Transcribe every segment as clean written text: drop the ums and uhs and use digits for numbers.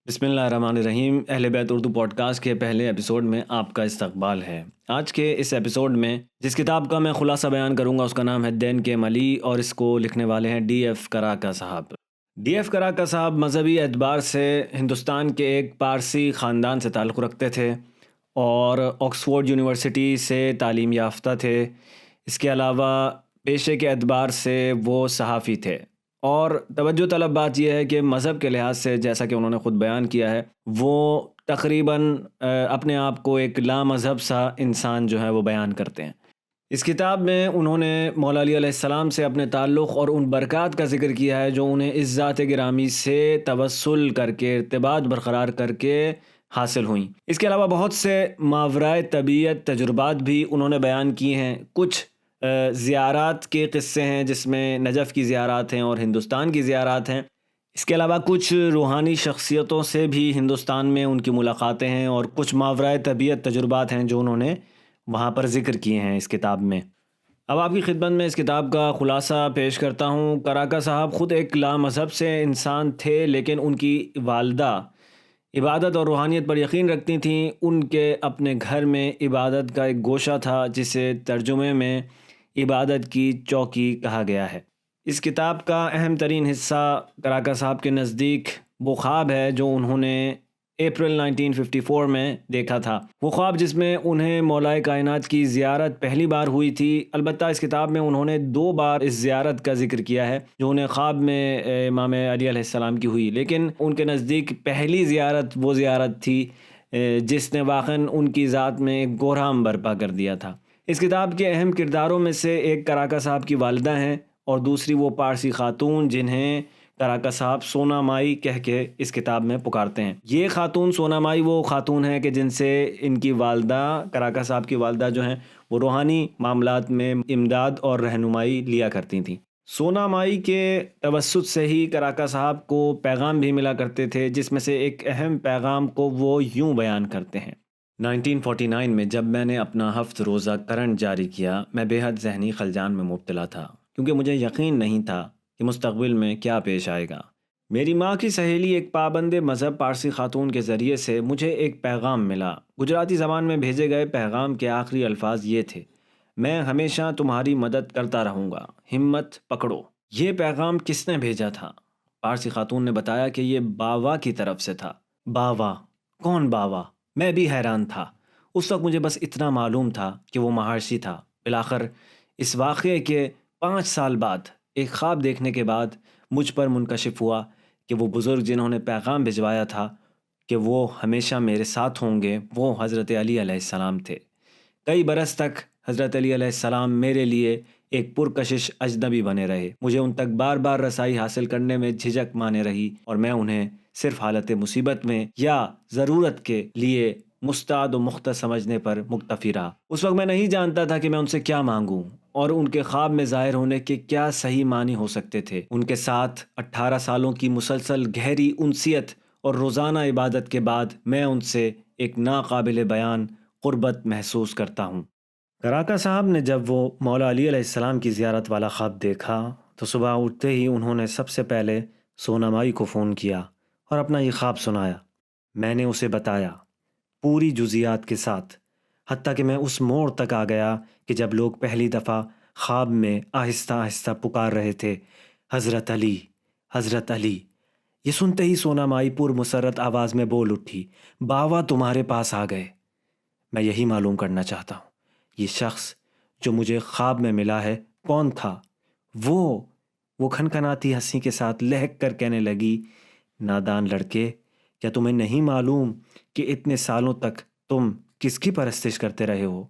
بسم اللہ الرحمن الرحیم۔ اہل بیت اردو پوڈ کاسٹ کے پہلے ایپیسوڈ میں آپ کا استقبال ہے۔ آج کے اس ایپیسوڈ میں جس کتاب کا میں خلاصہ بیان کروں گا اس کا نام ہے دین کے ملی، اور اس کو لکھنے والے ہیں ڈی ایف کراکا صاحب۔ ڈی ایف کراکا صاحب مذہبی اعتبار سے ہندوستان کے ایک پارسی خاندان سے تعلق رکھتے تھے اور آکسفورڈ یونیورسٹی سے تعلیم یافتہ تھے۔ اس کے علاوہ پیشے کے اعتبار سے وہ صحافی تھے، اور توجہ طلب بات یہ ہے کہ مذہب کے لحاظ سے جیسا کہ انہوں نے خود بیان کیا ہے، وہ تقریباً اپنے آپ کو ایک لا مذہب سا انسان جو ہے وہ بیان کرتے ہیں۔ اس کتاب میں انہوں نے مولا علی علیہ السلام سے اپنے تعلق اور ان برکات کا ذکر کیا ہے جو انہیں اس ذات گرامی سے توسل کر کے، ارتباط برقرار کر کے حاصل ہوئیں۔ اس کے علاوہ بہت سے ماورائے طبیعت تجربات بھی انہوں نے بیان کیے ہیں۔ کچھ زیارات کے قصے ہیں جس میں نجف کی زیارات ہیں اور ہندوستان کی زیارات ہیں۔ اس کے علاوہ کچھ روحانی شخصیتوں سے بھی ہندوستان میں ان کی ملاقاتیں ہیں، اور کچھ ماورائے طبیعت تجربات ہیں جو انہوں نے وہاں پر ذکر کیے ہیں اس کتاب میں۔ اب آپ کی خدمت میں اس کتاب کا خلاصہ پیش کرتا ہوں۔ کراکا صاحب خود ایک لا مذہب سے انسان تھے، لیکن ان کی والدہ عبادت اور روحانیت پر یقین رکھتی تھیں۔ ان کے اپنے گھر میں عبادت کا ایک گوشہ تھا جسے ترجمے میں عبادت کی چوکی کہا گیا ہے۔ اس کتاب کا اہم ترین حصہ کراکا صاحب کے نزدیک وہ خواب ہے جو انہوں نے اپریل 1954 میں دیکھا تھا۔ وہ خواب جس میں انہیں مولائے کائنات کی زیارت پہلی بار ہوئی تھی۔ البتہ اس کتاب میں انہوں نے 2 بار اس زیارت کا ذکر کیا ہے جو انہیں خواب میں امام علی علیہ السلام کی ہوئی، لیکن ان کے نزدیک پہلی زیارت وہ زیارت تھی جس نے واقعاً ان کی ذات میں ایک گورہام برپا کر دیا تھا۔ اس کتاب کے اہم کرداروں میں سے ایک کراکا صاحب کی والدہ ہیں، اور دوسری وہ پارسی خاتون جنہیں کراکا صاحب سونا مائی کہہ کے اس کتاب میں پکارتے ہیں۔ یہ خاتون سونا مائی وہ خاتون ہے کہ جن سے ان کی والدہ، کراکا صاحب کی والدہ جو ہیں، وہ روحانی معاملات میں امداد اور رہنمائی لیا کرتی تھیں۔ سونا مائی کے توسط سے ہی کراکا صاحب کو پیغام بھی ملا کرتے تھے، جس میں سے ایک اہم پیغام کو وہ یوں بیان کرتے ہیں: 1949 میں جب میں نے اپنا 7 روزہ کرنٹ جاری کیا، میں بے حد ذہنی خلجان میں مبتلا تھا، کیونکہ مجھے یقین نہیں تھا کہ مستقبل میں کیا پیش آئے گا۔ میری ماں کی سہیلی ایک پابند مذہب پارسی خاتون کے ذریعے سے مجھے ایک پیغام ملا۔ گجراتی زبان میں بھیجے گئے پیغام کے آخری الفاظ یہ تھے: میں ہمیشہ تمہاری مدد کرتا رہوں گا، ہمت پکڑو۔ یہ پیغام کس نے بھیجا تھا؟ پارسی خاتون نے بتایا کہ یہ باوا کی طرف سے تھا۔ باوا؟ کون باوا؟ میں بھی حیران تھا۔ اس وقت مجھے بس اتنا معلوم تھا کہ وہ مہارشی تھا۔ بالآخر اس واقعے کے 5 سال بعد ایک خواب دیکھنے کے بعد مجھ پر منکشف ہوا کہ وہ بزرگ جنہوں نے پیغام بھجوایا تھا کہ وہ ہمیشہ میرے ساتھ ہوں گے، وہ حضرت علی علیہ السلام تھے۔ کئی برس تک حضرت علی علیہ السلام میرے لیے ایک پرکشش اجنبی بنے رہے۔ مجھے ان تک بار بار رسائی حاصل کرنے میں جھجک مانے رہی، اور میں انہیں صرف حالت مصیبت میں یا ضرورت کے لیے مستعد و مختص سمجھنے پر مکتفی رہا۔ اس وقت میں نہیں جانتا تھا کہ میں ان سے کیا مانگوں، اور ان کے خواب میں ظاہر ہونے کے کیا صحیح معنی ہو سکتے تھے۔ ان کے ساتھ 18 سالوں کی مسلسل گہری انسیت اور روزانہ عبادت کے بعد میں ان سے ایک ناقابل بیان قربت محسوس کرتا ہوں۔ کراکا صاحب نے جب وہ مولا علی علیہ السلام کی زیارت والا خواب دیکھا تو صبح اٹھتے ہی انہوں نے سب سے پہلے سونا مائی کو فون کیا اور اپنا یہ خواب سنایا۔ میں نے اسے بتایا پوری جزیات کے ساتھ، حتیٰ کہ میں اس موڑ تک آ گیا کہ جب لوگ پہلی دفعہ خواب میں آہستہ آہستہ پکار رہے تھے: حضرت علی، حضرت علی۔ یہ سنتے ہی سونا مائی پر مسرت آواز میں بول اٹھی: باوا تمہارے پاس آ گئے۔ میں یہی معلوم کرنا چاہتا ہوں، یہ شخص جو مجھے خواب میں ملا ہے کون تھا؟ وہ کھنکھناتی ہنسی کے ساتھ لہک کر کہنے لگی: نادان لڑکے، کیا تمہیں نہیں معلوم کہ اتنے سالوں تک تم کس کی پرستش کرتے رہے ہو؟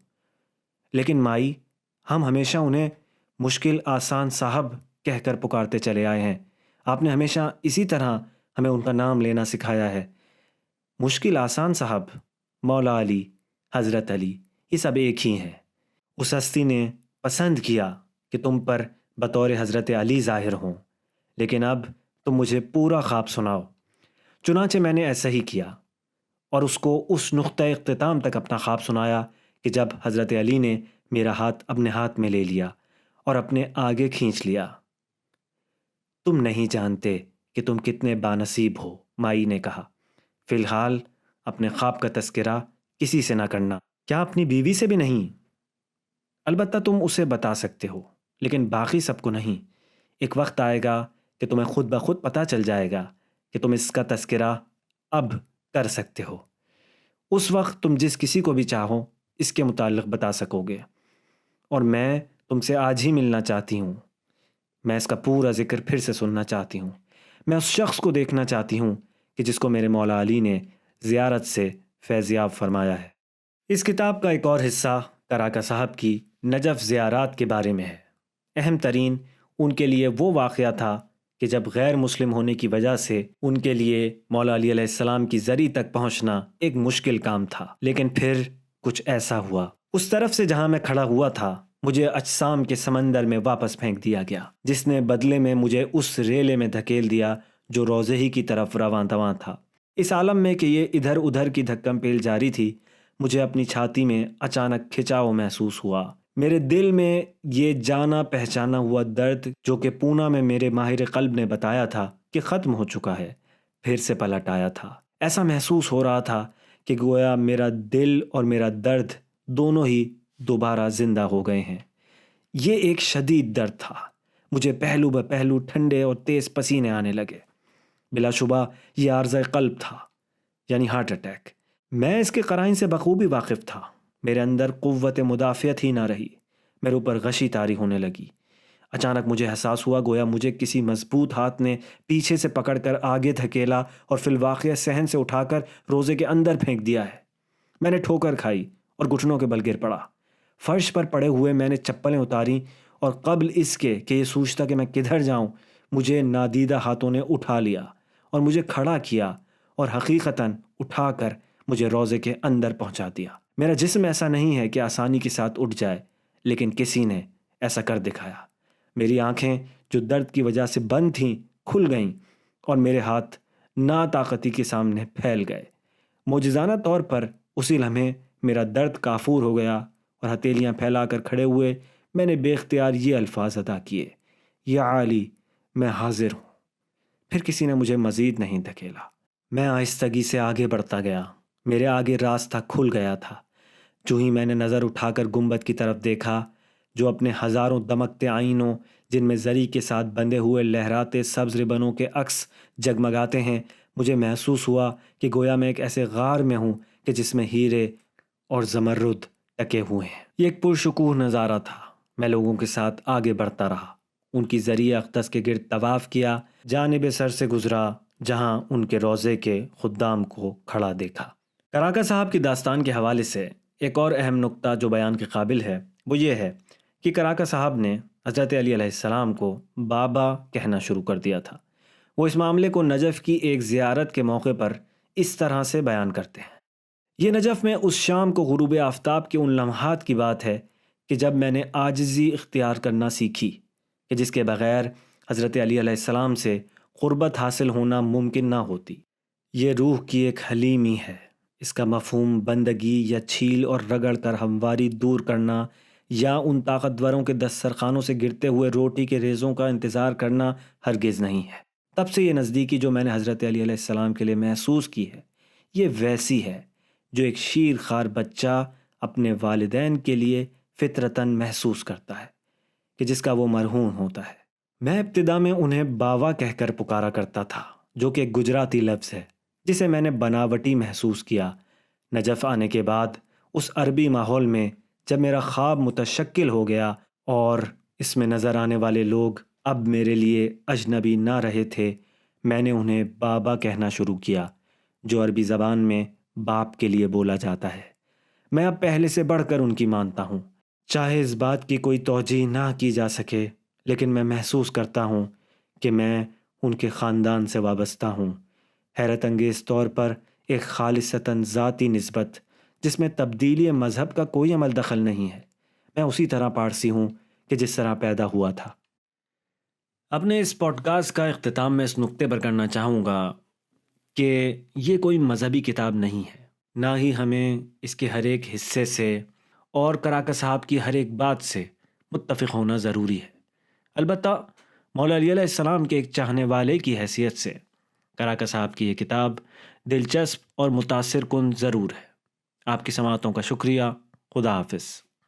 لیکن مائی، ہم ہمیشہ انہیں مشکل آسان صاحب کہہ کر پکارتے چلے آئے ہیں۔ آپ نے ہمیشہ اسی طرح ہمیں ان کا نام لینا سکھایا ہے۔ مشکل آسان صاحب، مولا علی، حضرت علی، یہ سب ایک ہی ہیں۔ اس ہستی نے پسند کیا کہ تم پر بطور حضرت علی ظاہر ہوں، لیکن اب تم مجھے پورا خواب سناؤ۔ چنانچہ میں نے ایسا ہی کیا، اور اس کو اس نقطہ اختتام تک اپنا خواب سنایا کہ جب حضرت علی نے میرا ہاتھ اپنے ہاتھ میں لے لیا اور اپنے آگے کھینچ لیا۔ تم نہیں جانتے کہ تم کتنے بانصیب ہو، مائی نے کہا۔ فی الحال اپنے خواب کا تذکرہ کسی سے نہ کرنا۔ کیا اپنی بیوی سے بھی نہیں؟ البتہ تم اسے بتا سکتے ہو، لیکن باقی سب کو نہیں۔ ایک وقت آئے گا کہ تمہیں خود بخود پتہ چل جائے گا کہ تم اس کا تذکرہ اب کر سکتے ہو۔ اس وقت تم جس کسی کو بھی چاہو اس کے متعلق بتا سکو گے، اور میں تم سے آج ہی ملنا چاہتی ہوں۔ میں اس کا پورا ذکر پھر سے سننا چاہتی ہوں۔ میں اس شخص کو دیکھنا چاہتی ہوں کہ جس کو میرے مولا علی نے زیارت سے فیضیاب فرمایا ہے۔ اس کتاب کا ایک اور حصہ کراکا صاحب کی نجف زیارات کے بارے میں ہے۔ اہم ترین ان کے لیے وہ واقعہ تھا کہ جب غیر مسلم ہونے کی وجہ سے ان کے لیے مولا علی علیہ السلام کی زری تک پہنچنا ایک مشکل کام تھا، لیکن پھر کچھ ایسا ہوا۔ اس طرف سے جہاں میں کھڑا ہوا تھا مجھے اجسام کے سمندر میں واپس پھینک دیا گیا، جس نے بدلے میں مجھے اس ریلے میں دھکیل دیا جو روضے ہی کی طرف رواں دواں تھا۔ اس عالم میں کہ یہ ادھر ادھر کی دھکم پیل جاری تھی، مجھے اپنی چھاتی میں اچانک کھچاؤ محسوس ہوا۔ میرے دل میں یہ جانا پہچانا ہوا درد جو کہ پونا میں میرے ماہر قلب نے بتایا تھا کہ ختم ہو چکا ہے، پھر سے پلٹ آیا تھا۔ ایسا محسوس ہو رہا تھا کہ گویا میرا دل اور میرا درد دونوں ہی دوبارہ زندہ ہو گئے ہیں۔ یہ ایک شدید درد تھا۔ مجھے پہلو بہ پہلو ٹھنڈے اور تیز پسینے آنے لگے۔ بلا شبہ یہ عارضہ قلب تھا، یعنی ہارٹ اٹیک۔ میں اس کے قرائن سے بخوبی واقف تھا۔ میرے اندر قوت مدافعت ہی نہ رہی، میرے اوپر غشی طاری ہونے لگی۔ اچانک مجھے احساس ہوا گویا مجھے کسی مضبوط ہاتھ نے پیچھے سے پکڑ کر آگے دھکیلا اور فی الواقع صحن سے اٹھا کر روزے کے اندر پھینک دیا ہے۔ میں نے ٹھوکر کھائی اور گھٹنوں کے بل گر پڑا۔ فرش پر پڑے ہوئے میں نے چپلیں اتاری اور قبل اس کے کہ یہ سوچتا کہ میں کدھر جاؤں، مجھے نادیدہ ہاتھوں نے اٹھا لیا اور مجھے کھڑا کیا اور حقیقتاً اٹھا کر مجھے روزے کے اندر پہنچا دیا۔ میرا جسم ایسا نہیں ہے کہ آسانی کے ساتھ اٹھ جائے، لیکن کسی نے ایسا کر دکھایا۔ میری آنکھیں جو درد کی وجہ سے بند تھیں کھل گئیں اور میرے ہاتھ ناطاقتی کے سامنے پھیل گئے۔ معجزانہ طور پر اسی لمحے میرا درد کافور ہو گیا اور ہتھیلیاں پھیلا کر کھڑے ہوئے میں نے بے اختیار یہ الفاظ ادا کیے: یا علی، میں حاضر ہوں۔ پھر کسی نے مجھے مزید نہیں دھکیلا۔ میں آہستگی سے آگے بڑھتا گیا۔ میرے آگے راستہ کھل گیا تھا۔ جو ہی میں نے نظر اٹھا کر گنبد کی طرف دیکھا جو اپنے ہزاروں دمکتے آئینوں جن میں زری کے ساتھ بندھے ہوئے لہراتے سبز ربنوں کے عکس جگمگاتے ہیں، مجھے محسوس ہوا کہ گویا میں ایک ایسے غار میں ہوں کہ جس میں ہیرے اور زمرد ٹکے ہوئے ہیں۔ یہ ایک پرشکوہ نظارہ تھا۔ میں لوگوں کے ساتھ آگے بڑھتا رہا، ان کی زری اقدس کے گرد طواف کیا، جانب سر سے گزرا جہاں ان کے روضے کے خدام کو کھڑا دیکھا۔ کراکا صاحب کی داستان کے حوالے سے ایک اور اہم نقطہ جو بیان کے قابل ہے وہ یہ ہے کہ کراکا صاحب نے حضرت علی علیہ السلام کو بابا کہنا شروع کر دیا تھا۔ وہ اس معاملے کو نجف کی ایک زیارت کے موقع پر اس طرح سے بیان کرتے ہیں: یہ نجف میں اس شام کو غروب آفتاب کے ان لمحات کی بات ہے کہ جب میں نے عاجزی اختیار کرنا سیکھی کہ جس کے بغیر حضرت علی علیہ السلام سے قربت حاصل ہونا ممکن نہ ہوتی۔ یہ روح کی ایک حلیمی ہے۔ اس کا مفہوم بندگی یا چھیل اور رگڑ کر ہمواری دور کرنا یا ان طاقتوروں کے دسترخوانوں سے گرتے ہوئے روٹی کے ریزوں کا انتظار کرنا ہرگز نہیں ہے۔ تب سے یہ نزدیکی جو میں نے حضرت علی علیہ السلام کے لیے محسوس کی ہے، یہ ویسی ہے جو ایک شیر خوار بچہ اپنے والدین کے لیے فطرتاً محسوس کرتا ہے کہ جس کا وہ مرہون ہوتا ہے۔ میں ابتدا میں انہیں باوا کہہ کر پکارا کرتا تھا، جو کہ ایک گجراتی لفظ ہے جسے میں نے بناوٹی محسوس کیا۔ نجف آنے کے بعد اس عربی ماحول میں جب میرا خواب متشکل ہو گیا اور اس میں نظر آنے والے لوگ اب میرے لیے اجنبی نہ رہے تھے، میں نے انہیں بابا کہنا شروع کیا، جو عربی زبان میں باپ کے لیے بولا جاتا ہے۔ میں اب پہلے سے بڑھ کر ان کی مانتا ہوں، چاہے اس بات کی کوئی توجیہ نہ کی جا سکے، لیکن میں محسوس کرتا ہوں کہ میں ان کے خاندان سے وابستہ ہوں۔ حیرت انگیز طور پر ایک خالصتاً ذاتی نسبت جس میں تبدیلی مذہب کا کوئی عمل دخل نہیں ہے۔ میں اسی طرح پارسی ہوں کہ جس طرح پیدا ہوا تھا۔ اپنے اس پوڈ کاسٹ کا اختتام میں اس نقطے پر کرنا چاہوں گا کہ یہ کوئی مذہبی کتاب نہیں ہے، نہ ہی ہمیں اس کے ہر ایک حصے سے اور کراکا صاحب کی ہر ایک بات سے متفق ہونا ضروری ہے۔ البتہ مولا علی علیہ السلام کے ایک چاہنے والے کی حیثیت سے کراکا صاحب کی یہ کتاب دلچسپ اور متاثر کن ضرور ہے۔ آپ کی سماعتوں کا شکریہ۔ خدا حافظ۔